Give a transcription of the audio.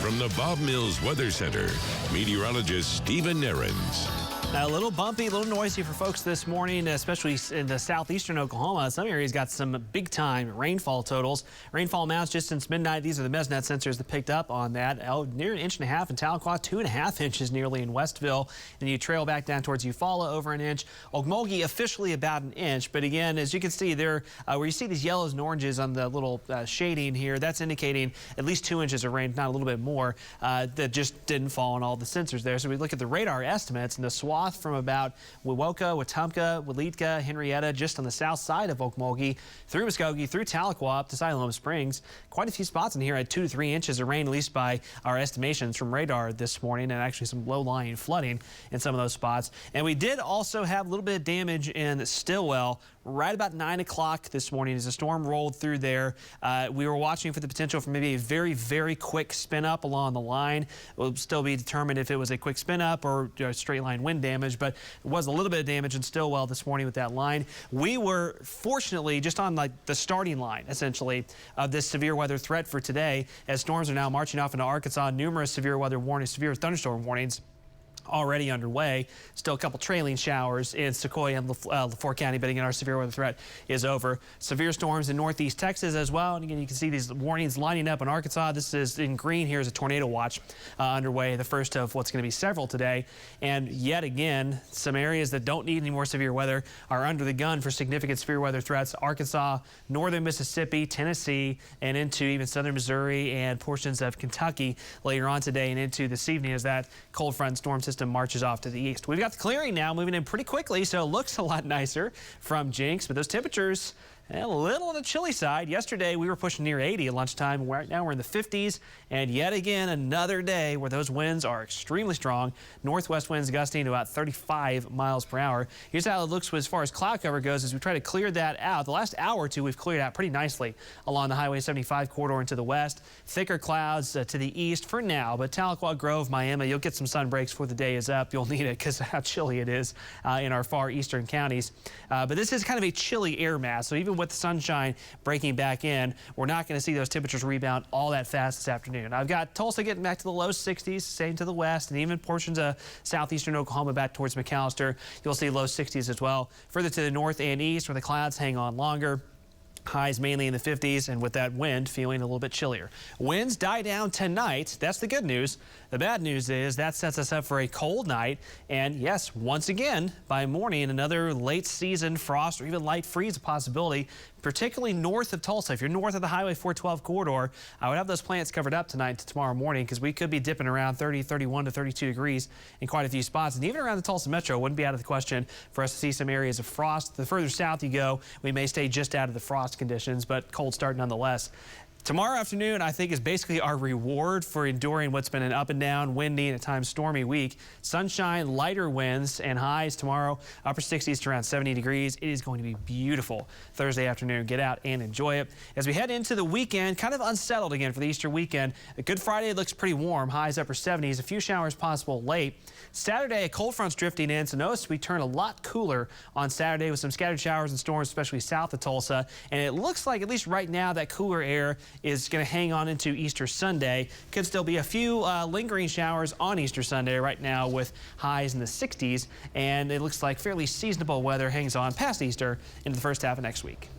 From the Bob Mills Weather Center, meteorologist Stephen Nehrenz. A little bumpy, a little noisy for folks this morning, especially in the southeastern Oklahoma. Some areas got some big-time rainfall totals. Rainfall amounts just since midnight. These are the MESNet sensors that picked up on that. Near 1.5 inches in Tahlequah, 2.5 inches nearly in Westville. And you trail back down towards Eufaula, over an inch. Okmulgee officially about an inch. But again, as you can see there, where you see these yellows and oranges on the little shading here, that's indicating at least 2 inches of rain, if not a little bit more, that just didn't fall on all the sensors there. So we look at the radar estimates and the swath from about Wewoka, Wetumpka, Waleetka, Henrietta, just on the south side of Okmulgee, through Muskogee, through Tahlequah, up to Siloam Springs. Quite a few spots in here had 2 to 3 inches of rain, at least by our estimations from radar this morning, and actually some low-lying flooding in some of those spots. And we did also have a little bit of damage in Stillwell right about 9 o'clock this morning as the storm rolled through there. We were watching for the potential for maybe a very, very quick spin up along the line. It will still be determined if it was a quick spin up or straight line wind damage, but it was a little bit of damage in Stillwell this morning with that line. We were fortunately just on like the starting line, essentially, of this severe weather threat for today, as storms are now marching off into Arkansas. Numerous severe weather warnings, severe thunderstorm warnings already underway. Still a couple trailing showers in Sequoia and LaFleur County, but again, our severe weather threat is over. Severe storms in northeast Texas as well. And again, you can see these warnings lining up in Arkansas. This is in green. Here's a tornado watch underway, the first of what's going to be several today. And yet again, some areas that don't need any more severe weather are under the gun for significant severe weather threats. Arkansas, northern Mississippi, Tennessee, and into even southern Missouri and portions of Kentucky later on today and into this evening as that cold front storm system marches off to the east. We've got the clearing now moving in pretty quickly, so it looks a lot nicer from Jinx, but those temperatures a little on the chilly side. Yesterday we were pushing near 80 at lunchtime. Right now we're in the 50s, and yet again another day where those winds are extremely strong. Northwest winds gusting to about 35 miles per hour. Here's how it looks as far as cloud cover goes as we try to clear that out. The last hour or two we've cleared out pretty nicely along the Highway 75 corridor into the west. Thicker clouds to the east for now, but Tahlequah, Grove, Miami, you'll get some sun breaks before the day is up. You'll need it because of how chilly it is in our far eastern counties. But this is kind of a chilly air mass, so even with the sunshine breaking back in, we're not going to see those temperatures rebound all that fast this afternoon. I've got Tulsa getting back to the low 60s, same to the west, and even portions of southeastern Oklahoma back towards McAllister. You'll see low 60s as well. Further to the north and east where the clouds hang on longer. Highs mainly in the 50s, and with that wind feeling a little bit chillier. Winds die down tonight. That's the good news. The bad news is that sets us up for a cold night. And yes, once again, by morning, another late season frost or even light freeze a possibility, particularly north of Tulsa. If you're north of the Highway 412 corridor, I would have those plants covered up tonight to tomorrow morning because we could be dipping around 30, 31 to 32 degrees in quite a few spots. And even around the Tulsa Metro, wouldn't be out of the question for us to see some areas of frost. The further south you go, we may stay just out of the frost conditions, but cold start nonetheless. Tomorrow afternoon, I think, is basically our reward for enduring what's been an up and down, windy, and at times stormy week. Sunshine, lighter winds, and highs tomorrow, upper 60s to around 70 degrees. It is going to be beautiful Thursday afternoon. Get out and enjoy it. As we head into the weekend, kind of unsettled again for the Easter weekend. A Good Friday looks pretty warm, highs upper 70s, a few showers possible late. Saturday, a cold front's drifting in, so notice we turn a lot cooler on Saturday with some scattered showers and storms, especially south of Tulsa. And it looks like, at least right now, that cooler air is going to hang on into Easter Sunday. Could still be a few lingering showers on Easter Sunday right now with highs in the 60s. And it looks like fairly seasonable weather hangs on past Easter into the first half of next week.